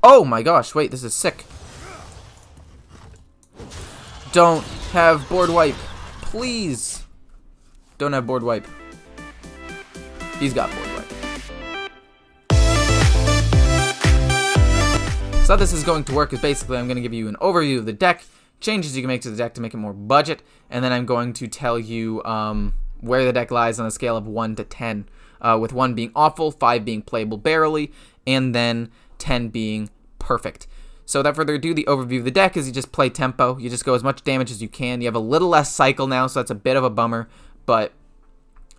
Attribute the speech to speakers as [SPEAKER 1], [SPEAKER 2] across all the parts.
[SPEAKER 1] Oh my gosh, wait, this is sick. Don't have board wipe. Please. Don't have board wipe. He's got board wipe. So how this is going to work is basically I'm going to give you an overview of the deck, changes you can make to the deck to make it more budget, and then I'm going to tell you where the deck lies on a scale of 1 to 10, with 1 being awful, 5 being playable barely, and then 10 being perfect. So without further ado, the overview of the deck is you just play tempo. You just go as much damage as you can. You have a little less cycle now, so that's a bit of a bummer, but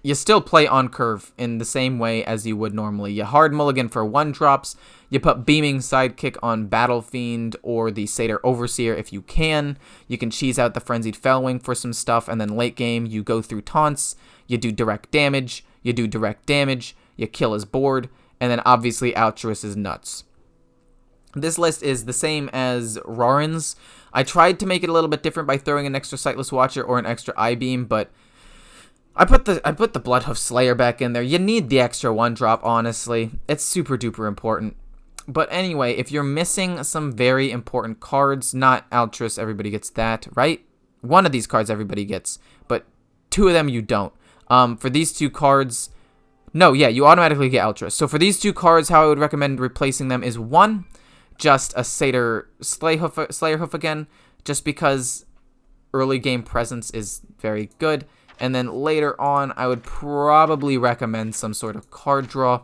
[SPEAKER 1] you still play on curve in the same way as you would normally. You hard mulligan for 1-drops. You put Beaming Sidekick on Battle Fiend or the Satyr Overseer if you can. You can cheese out the Frenzied Fellwing for some stuff, and then late game you go through taunts. You do direct damage. You kill his board, and then obviously Altruist is nuts. This list is the same as Rorin's. I tried to make it a little bit different by throwing an extra Sightless Watcher or an extra I-Beam, but I put the Bloodhoof Slayer back in there. You need the extra 1-drop, honestly. It's super duper important. But anyway, if you're missing some very important cards, not Altruist, everybody gets that, right? One of these cards everybody gets, but 2 of them you don't. For these 2 cards, no, yeah, you automatically get Altruist. So for these 2 cards, how I would recommend replacing them is 1, just a Satyr Slayerhoof again, just because early game presence is very good. And then later on, I would probably recommend some sort of card draw.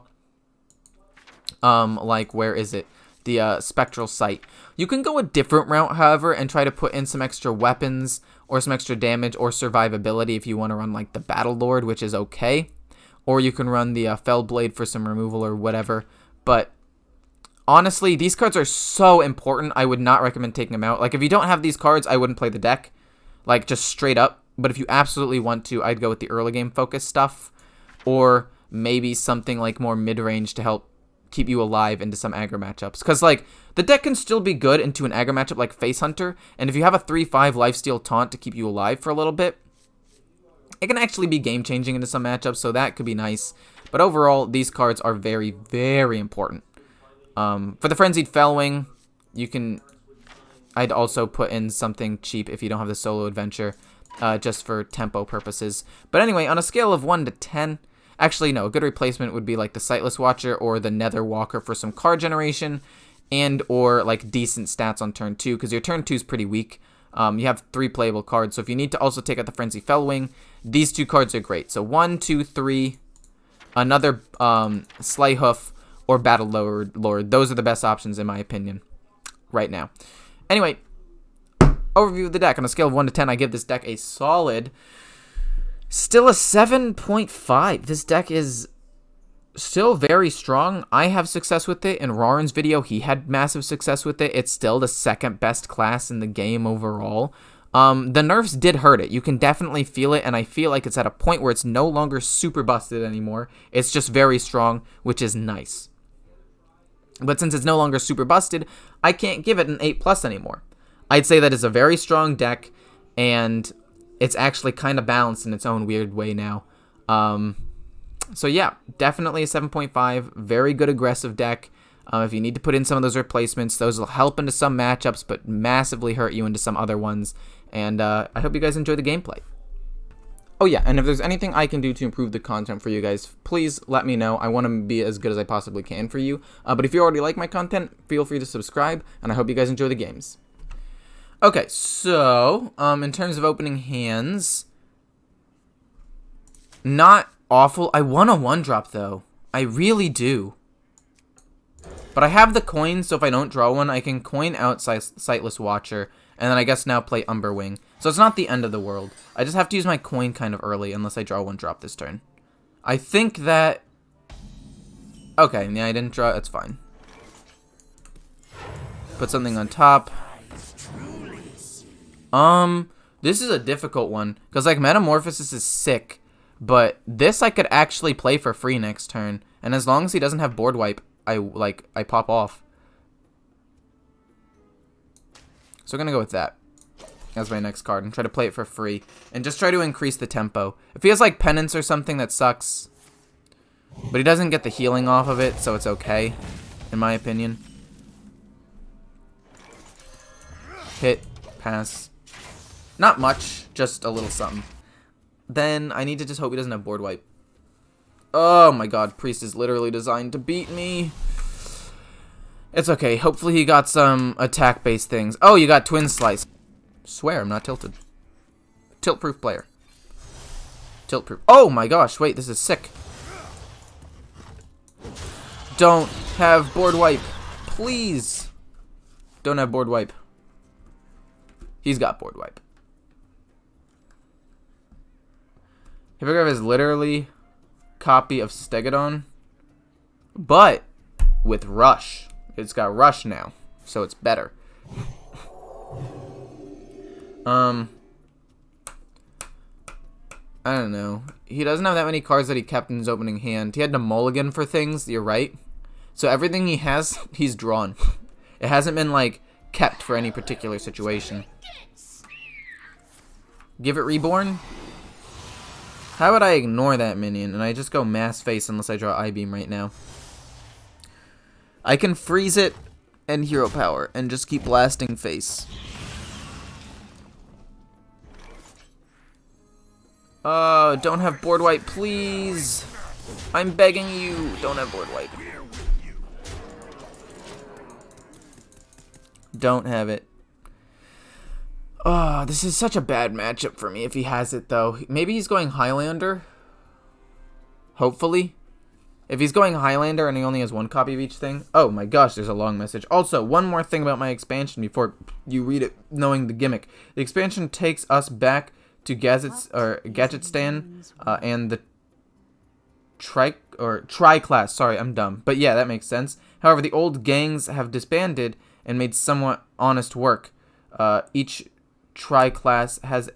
[SPEAKER 1] Like, where is it? The Spectral Sight. You can go a different route, however, and try to put in some extra weapons or some extra damage or survivability if you want to run like the Battle Lord, which is okay. Or you can run the Fell Blade for some removal or whatever. But honestly, these cards are so important, I would not recommend taking them out. Like, if you don't have these cards, I wouldn't play the deck. Like, just straight up. But if you absolutely want to, I'd go with the early game focus stuff. Or maybe something like more mid-range to help keep you alive into some aggro matchups. Because, like, the deck can still be good into an aggro matchup like Face Hunter. And if you have a 3-5 lifesteal taunt to keep you alive for a little bit, it can actually be game-changing into some matchups. So that could be nice. But overall, these cards are very, very important. For the Frenzied Fellwing, I'd also put in something cheap if you don't have the solo adventure, just for tempo purposes. But anyway, on a scale of 1 to 10, actually no, a good replacement would be like the Sightless Watcher or the Nether Walker for some card generation, and or like decent stats on turn 2, because your turn 2 is pretty weak. You have 3 playable cards, so if you need to also take out the Frenzy Fellwing, these 2 cards are great. So 1, 2, 3, another Slayhoof, or Battle Lord. Those are the best options in my opinion right now. Anyway, overview of the deck. On a scale of 1 to 10, I give this deck a solid, still a 7.5. This deck is still very strong. I have success with it. In Rorin's video, he had massive success with it. It's still the 2nd best class in the game overall. The nerfs did hurt it. You can definitely feel it, and I feel like it's at a point where it's no longer super busted anymore. It's just very strong, which is nice. But since it's no longer super busted, I can't give it an 8+ anymore. I'd say that it's a very strong deck, and it's actually kind of balanced in its own weird way now. So yeah, definitely a 7.5. Very good aggressive deck. If you need to put in some of those replacements, those will help into some matchups, but massively hurt you into some other ones. And I hope you guys enjoy the gameplay. Oh yeah, and if there's anything I can do to improve the content for you guys, please let me know. I want to be as good as I possibly can for you. But if you already like my content, feel free to subscribe, and I hope you guys enjoy the games. Okay, so, in terms of opening hands, not awful. I want a 1-drop, though. I really do. But I have the coin, so if I don't draw one, I can coin out Sightless Watcher, and then I guess now play Umberwing. So it's not the end of the world. I just have to use my coin kind of early, unless I draw 1-drop this turn. I think that... Okay, yeah, I didn't draw. That's fine. Put something on top. This is a difficult one, because, like, Metamorphosis is sick, but this I could actually play for free next turn, and as long as he doesn't have board wipe, I pop off. So we're gonna go with that as my next card and try to play it for free and just try to increase the tempo. If he has like Penance or something, that sucks, but he doesn't get the healing off of it, so it's okay in my opinion. Hit. Pass. Not much. Just a little something. Then I need to just hope he doesn't have board wipe. Oh my god. Priest is literally designed to beat me. It's okay. Hopefully he got some attack-based things. Oh, you got Twin Slice. Swear, I'm not tilted. Tilt-proof player. Tilt-proof. Oh my gosh, wait, this is sick. Don't have board wipe. Please. Don't have board wipe. He's got board wipe. Hippogriff is literally copy of Stegodon, but with Rush. It's got Rush now, so it's better. I don't know. He doesn't have that many cards that he kept in his opening hand. He had to mulligan for things, you're right. So everything he has, he's drawn. It hasn't been, like, kept for any particular situation. Give it Reborn? How would I ignore that minion and I just go Mass Face unless I draw I-Beam right now? I can freeze it and Hero Power and just keep blasting face. Don't have board wipe, please. I'm begging you, don't have board wipe. Don't have it. Oh, this is such a bad matchup for me if he has it, though. Maybe he's going Highlander. Hopefully. If he's going Highlander and he only has one copy of each thing. Oh my gosh, there's a long message. Also, one more thing about my expansion before you read it knowing the gimmick. The expansion takes us back to Gadgetstan and the Tri-class. Sorry, I'm dumb. But yeah, that makes sense. However, the old gangs have disbanded and made somewhat honest work. Each Tri-class has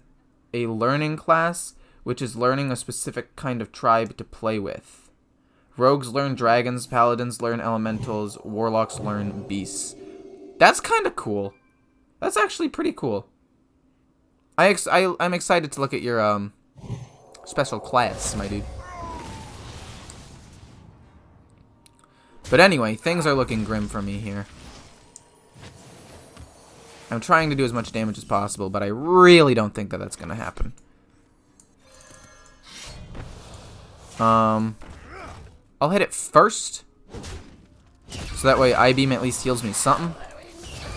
[SPEAKER 1] a learning class, which is learning a specific kind of tribe to play with. Rogues learn dragons, paladins learn elementals, warlocks learn beasts. That's kind of cool. That's actually pretty cool. I'm excited to look at your special class, my dude. But anyway, things are looking grim for me here. I'm trying to do as much damage as possible, but I really don't think that that's going to happen. I'll hit it first. So that way I-Beam at least heals me something.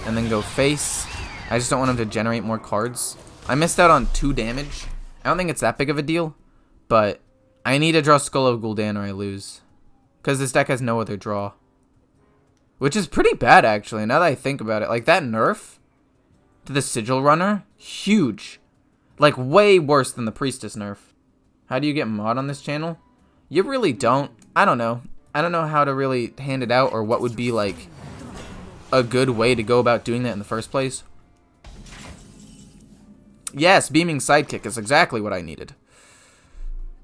[SPEAKER 1] And then go face. I just don't want him to generate more cards. I missed out on 2 damage. I don't think it's that big of a deal. But I need to draw Skull of Gul'dan or I lose. Because this deck has no other draw. Which is pretty bad, actually, now that I think about it. Like, that nerf to the Sigil Runner, huge. Like, way worse than the Priestess nerf. How do you get mod on this channel? You really don't. I don't know. I don't know how to really hand it out or what would be, like, a good way to go about doing that in the first place. Yes, Beaming Sidekick is exactly what I needed.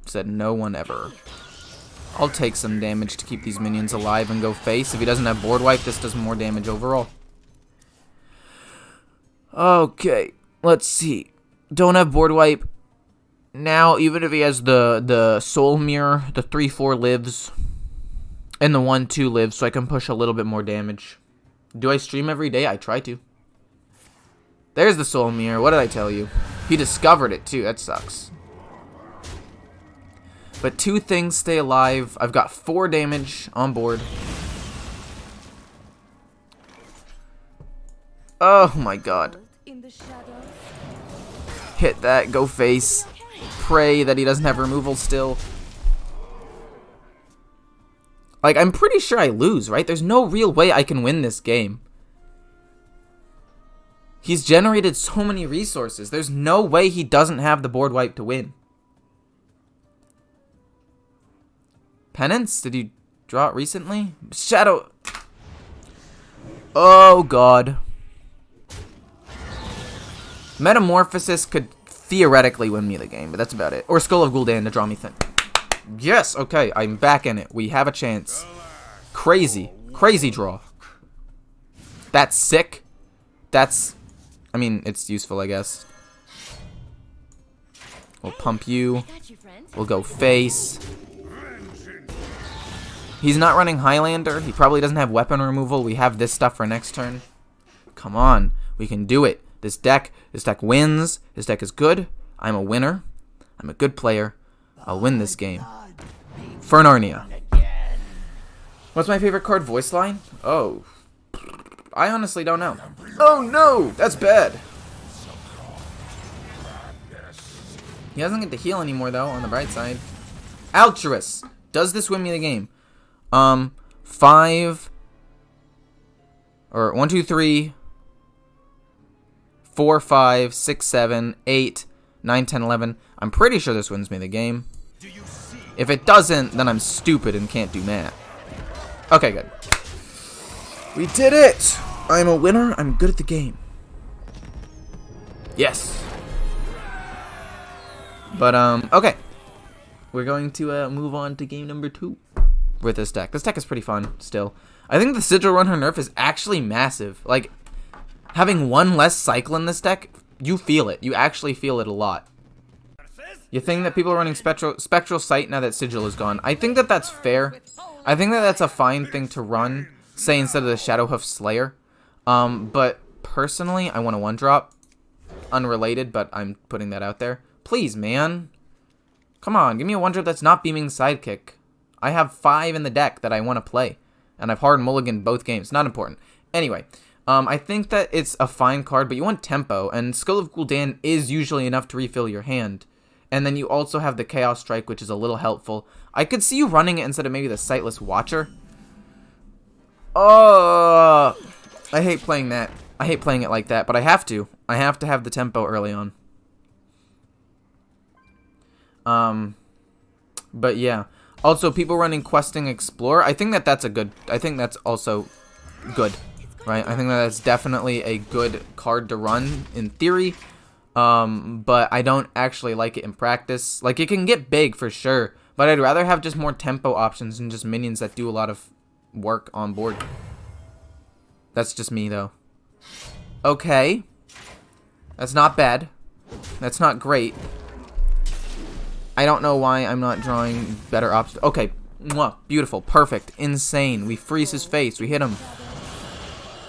[SPEAKER 1] Said no one ever. I'll take some damage to keep these minions alive and go face. If he doesn't have board wipe, this does more damage overall. Okay, let's see. Don't have board wipe. Now, even if he has the Soul Mirror, the 3/4 lives, and the 1/2 lives, so I can push a little bit more damage. Do I stream every day? I try to. There's the Soul Mirror. What did I tell you? He discovered it, too. That sucks. But 2 things stay alive. I've got 4 damage on board. Oh my god. Hit that, go face. Pray that he doesn't have removal still. Like, I'm pretty sure I lose, right? There's no real way I can win this game. He's generated so many resources. There's no way he doesn't have the board wipe to win. Penance? Did you draw it recently? Shadow. Oh, God. Metamorphosis could theoretically win me the game, but that's about it. Or Skull of Gul'dan to draw me thin. Yes, okay, I'm back in it. We have a chance. Crazy. Crazy draw. That's sick. That's... I mean, it's useful, I guess. We'll pump you. We'll go face. He's not running Highlander. He probably doesn't have weapon removal. We have this stuff for next turn. Come on. We can do it. this deck. This deck wins. This deck is good. I'm a winner. I'm a good player. I'll win this game. For Narnia. What's my favorite card voice line? Oh. I honestly don't know. Oh no! That's bad. He doesn't get to heal anymore though, on the bright side. Altruist. Does this win me the game? 5 or 1, 2, 3, 4, 5, 6, 7, 8, 9, 10, 11. I'm pretty sure this wins me the game. If it doesn't, then I'm stupid and can't do math. Okay, good. We did it! I'm a winner. I'm good at the game. Yes. But, okay. We're going to move on to game number 2 with this deck. This deck is pretty fun still. I think the Sigil Runner nerf is actually massive. Like, having one less cycle in this deck, you feel it. You actually feel it a lot. You think that people are running Spectral Sight now that Sigil is gone. I think that that's fair. I think that that's a fine thing to run, say, instead of the Shadowhoof Slayer. But personally, I want a 1-drop. Unrelated, but I'm putting that out there. Please, man. Come on, give me a 1-drop that's not Beaming Sidekick. I have 5 in the deck that I want to play. And I've hard mulliganed both games. Not important. Anyway, I think that it's a fine card, but you want tempo. And Skull of Gul'dan is usually enough to refill your hand. And then you also have the Chaos Strike, which is a little helpful. I could see you running it instead of maybe the Sightless Watcher. Oh, I hate playing that. I hate playing it like that, but I have to. I have to have the tempo early on. But yeah. Also, people running Questing Explorer, I think that that's a good, I think that's also good, right? I think that that's definitely a good card to run in theory, but I don't actually like it in practice. Like, it can get big for sure, but I'd rather have just more tempo options and just minions that do a lot of work on board. That's just me, though. Okay. That's not bad. That's not great. I don't know why I'm not drawing better options. Okay. Mwah. Beautiful. Perfect. Insane. We freeze his face. We hit him.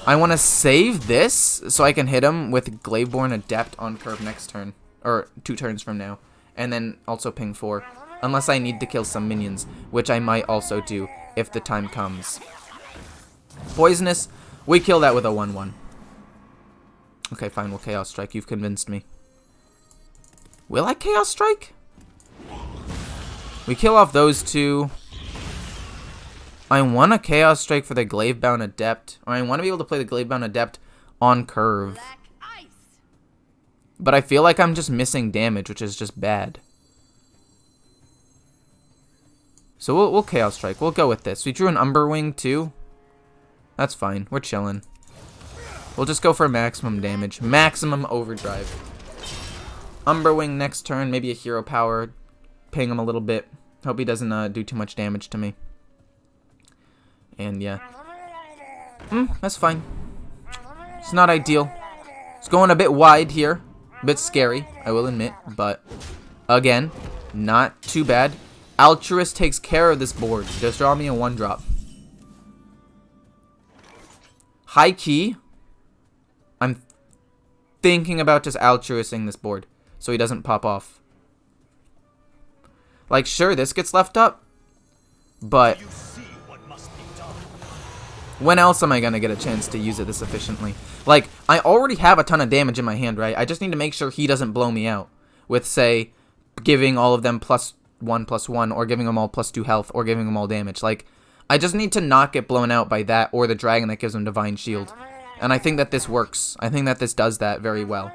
[SPEAKER 1] I want to save this so I can hit him with Glaveborn Adept on curve next turn. Or 2 turns from now. And then also ping 4. Unless I need to kill some minions. Which I might also do if the time comes. Poisonous. We kill that with a 1-1. Okay, fine. We'll Chaos Strike. You've convinced me. Will I Chaos Strike? We kill off those 2. I want a Chaos Strike for the Glavebound Adept. Or I want to be able to play the Glavebound Adept on curve. But I feel like I'm just missing damage, which is just bad. So we'll Chaos Strike. We'll go with this. We drew an Umberwing too. That's fine. We're chilling. We'll just go for maximum damage. Maximum overdrive. Umberwing next turn. Maybe a Hero Power. Ping him a little bit. Hope he doesn't do too much damage to me. And yeah. That's fine. It's not ideal. It's going a bit wide here. A bit scary, I will admit. But, again, not too bad. Altruist takes care of this board. Just draw me a 1-drop. High key. I'm thinking about just altruisting this board. So he doesn't pop off. Like, sure, this gets left up, but when else am I going to get a chance to use it this efficiently? Like, I already have a ton of damage in my hand, right? I just need to make sure he doesn't blow me out with, say, giving all of them +1/+1, or giving them all +2 health, or giving them all damage. Like, I just need to not get blown out by that, or the dragon that gives them Divine Shield. And I think that this works. I think that this does that very well.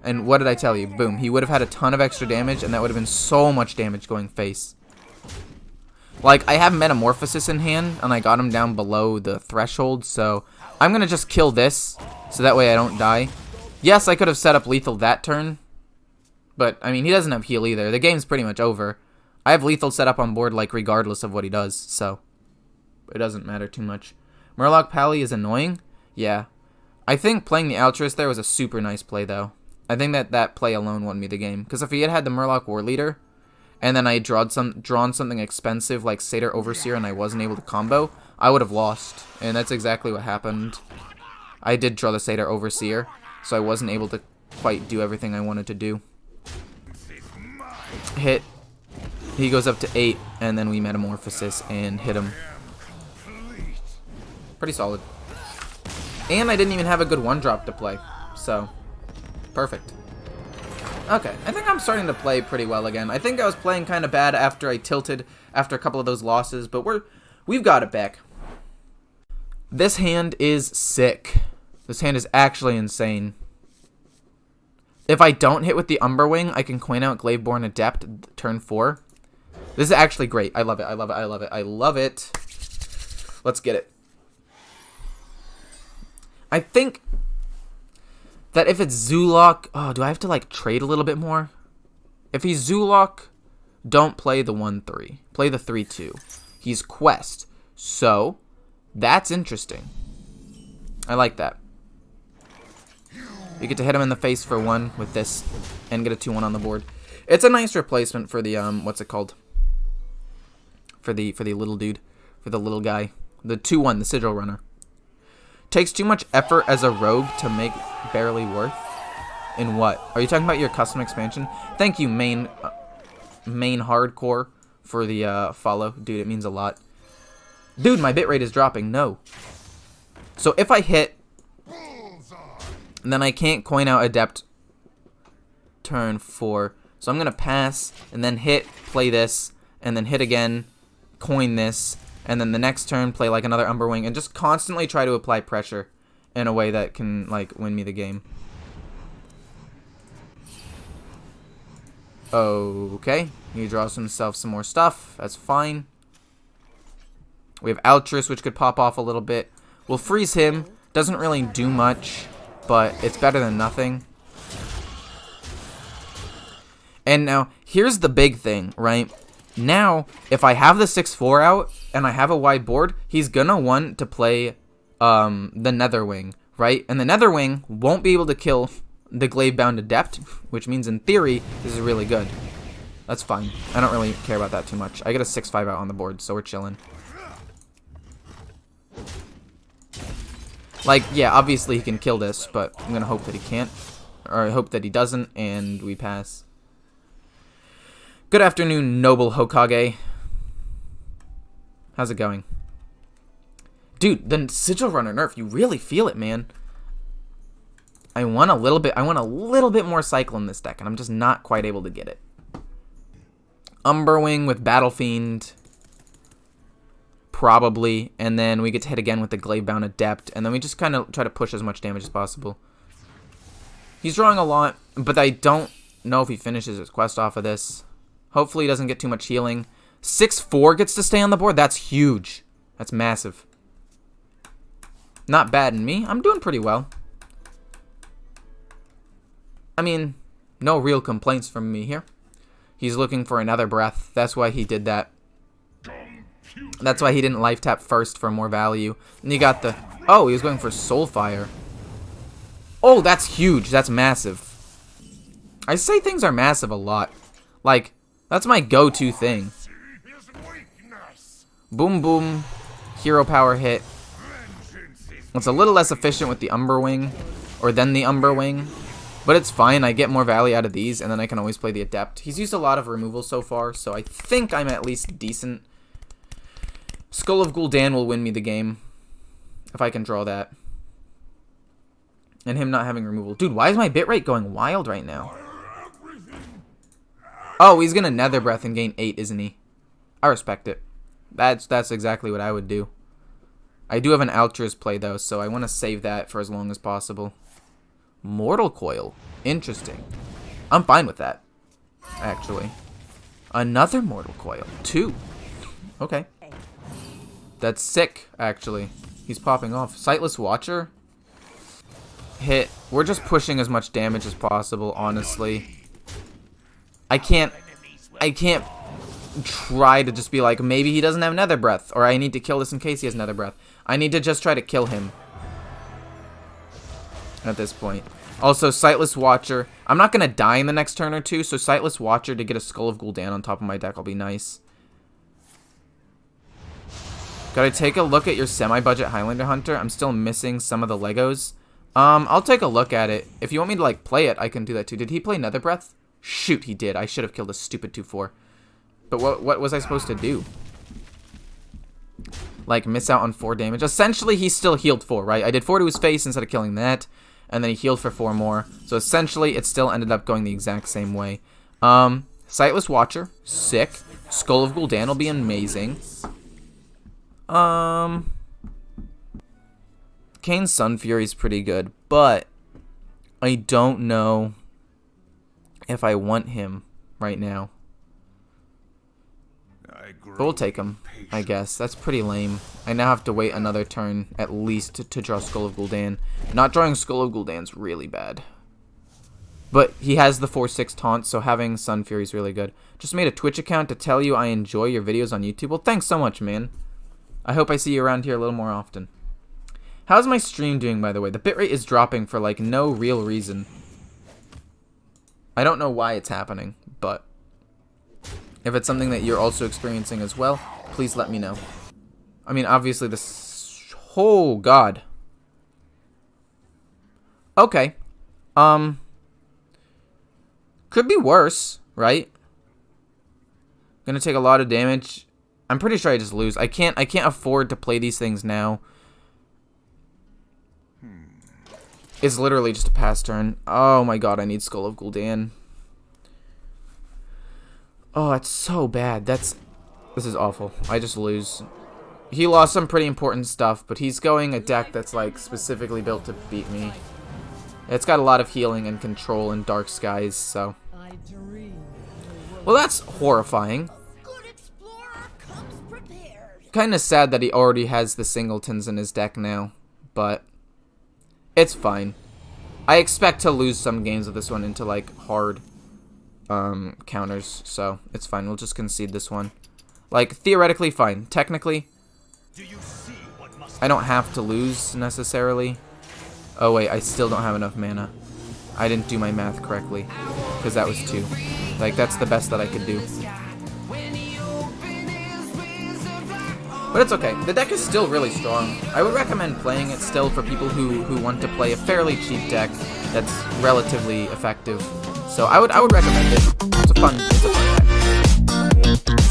[SPEAKER 1] And what did I tell you? Boom. He would have had a ton of extra damage, and that would have been so much damage going face. Like, I have Metamorphosis in hand, and I got him down below the threshold, so I'm going to just kill this, so that way I don't die. Yes, I could have set up lethal that turn, but, I mean, he doesn't have heal either. The game's pretty much over. I have lethal set up on board, like, regardless of what he does, so it doesn't matter too much. Murloc Pally is annoying? Yeah. I think playing the Altruist there was a super nice play, though. I think that play alone won me the game. Because if he had the Murloc War Leader, and then I had drawn something expensive like Satyr Overseer and I wasn't able to combo, I would have lost. And that's exactly what happened. I did draw the Satyr Overseer, so I wasn't able to quite do everything I wanted to do. Hit. He goes up to 8, and then we Metamorphosis and hit him. Pretty solid. And I didn't even have a good 1-drop to play, so perfect. Okay, I think I'm starting to play pretty well again. I think I was playing kind of bad after I tilted after a couple of those losses, but we've got it back. This hand is sick. This hand is actually insane. If I don't hit with the Umberwing, I can coin out Glaveborn Adept turn 4. This is actually great. I love it. I love it. I love it. I love it. Let's get it. I think that if it's Zoolock... Oh, do I have to, like, trade a little bit more? If he's Zoolock, don't play the 1-3. Play the 3-2. He's Quest. So, that's interesting. I like that. You get to hit him in the face for 1 with this and get a 2-1 on the board. It's a nice replacement for the, what's it called? For the little dude. For the little guy. The 2-1, the Sigil Runner. Takes too much effort as a rogue to make barely worth. In what? Are you talking about your custom expansion? Thank you, main hardcore, for the follow. Dude, it means a lot. Dude, my bitrate is dropping. No. So if I hit, then I can't coin out Adept turn 4. So I'm going to pass, and then hit, play this, and then hit again, coin this, and then the next turn play like another Umberwing, and just constantly try to apply pressure in a way that can like win me the game. Okay, he draws himself some more stuff. That's fine. We have Altruis, which could pop off a little bit. We'll freeze him. Doesn't really do much, but it's better than nothing. And now, here's the big thing, right? Now, if I have the 6-4 out, and I have a wide board, he's gonna want to play the Netherwing, right? And the Netherwing won't be able to kill the Glaive-bound Adept, which means in theory, this is really good. That's fine. I don't really care about that too much. I get a 6-5 out on the board, so we're chilling. Like, yeah, obviously he can kill this, but I'm gonna hope that he can't. Or I hope that he doesn't, and we pass. Good afternoon, noble Hokage. How's it going? Dude, the Sigil Runner nerf, you really feel it, man. I want a little bit more cycle in this deck, and I'm just not quite able to get it. Umberwing with Battle Fiend. Probably. And then we get to hit again with the Glaive-bound Adept, and then we just kind of try to push as much damage as possible. He's drawing a lot, but I don't know if he finishes his quest off of this. Hopefully he doesn't get too much healing. 6-4 gets to stay on the board. That's huge. That's massive. Not bad in me. I'm doing pretty well. I mean, no real complaints from me here. He's looking for another breath. That's why he did that. That's why he didn't life tap first for more value. And you got the... Oh, he was going for Soulfire. Oh, that's huge. That's massive. I say things are massive a lot. Like, that's my go-to thing. Boom, boom. Hero power hit. It's a little less efficient with the Umberwing. Or than the Umberwing. But it's fine. I get more value out of these. And then I can always play the Adept. He's used a lot of removal so far. So I think I'm at least decent. Skull of Gul'dan will win me the game. If I can draw that. And him not having removal. Dude, why is my bitrate going wild right now? Oh, he's going to Nether Breath and gain 8, isn't he? I respect it. That's exactly what I would do. I do have an Altruis play, though, so I want to save that for as long as possible. Mortal Coil. Interesting. I'm fine with that, actually. Another Mortal Coil. 2. Okay. That's sick, actually. He's popping off. Sightless Watcher. Hit. We're just pushing as much damage as possible, honestly. I can't try to just be like, maybe he doesn't have Nether Breath, or I need to kill this in case he has Nether Breath. I need to just try to kill him at this point. Also, Sightless Watcher. I'm not going to die in the next turn or two, so Sightless Watcher to get a Skull of Gul'dan on top of my deck will be nice. Gotta take a look at your semi-budget Highlander Hunter. I'm still missing some of the Legos. I'll take a look at it. If you want me to, like, play it, I can do that too. Did he play Nether Breath? Shoot, he did. I should have killed a stupid 2/4. But what was I supposed to do? Like, miss out on 4 damage? Essentially, he still healed 4, right? I did 4 to his face instead of killing that, and then he healed for 4 more. So, essentially, it still ended up going the exact same way. Sightless Watcher, sick. Skull of Gul'dan will be amazing. Kane's Sun Fury is pretty good, but I don't know if I want him right now. But we'll take him, I guess. That's pretty lame. I now have to wait another turn at least to draw Skull of Gul'dan. Not drawing Skull of Gul'dan's really bad. But he has the 4/6 taunt, so having Sun Fury is really good. Just made a Twitch account to tell you I enjoy your videos on YouTube. Well, thanks so much, man. I hope I see you around here a little more often. How's my stream doing, by the way? The bitrate is dropping for, like, no real reason. I don't know why it's happening, but if it's something that you're also experiencing as well, please let me know. I mean, obviously this... Oh, God. Okay. Could be worse, right? Gonna take a lot of damage. I'm pretty sure I just lose. I can't afford to play these things now. It's literally just a pass turn. Oh my god, I need Skull of Gul'dan. Oh, it's so bad. This is awful. I just lose. He lost some pretty important stuff, but he's going a deck that's like specifically built to beat me. It's got a lot of healing and control and dark skies, so. Well, that's horrifying. Kind of sad that he already has the singletons in his deck now, but it's fine. I expect to lose some games of this one into like hard counters, so it's fine. We'll just concede this one. Like, theoretically fine. Technically, I don't have to lose necessarily. Oh wait, I still don't have enough mana. I didn't do my math correctly, because that was 2. Like, that's the best that I could do. But it's okay. The deck is still really strong. I would recommend playing it still for people who want to play a fairly cheap deck that's relatively effective. So I would recommend it. It's a fun deck.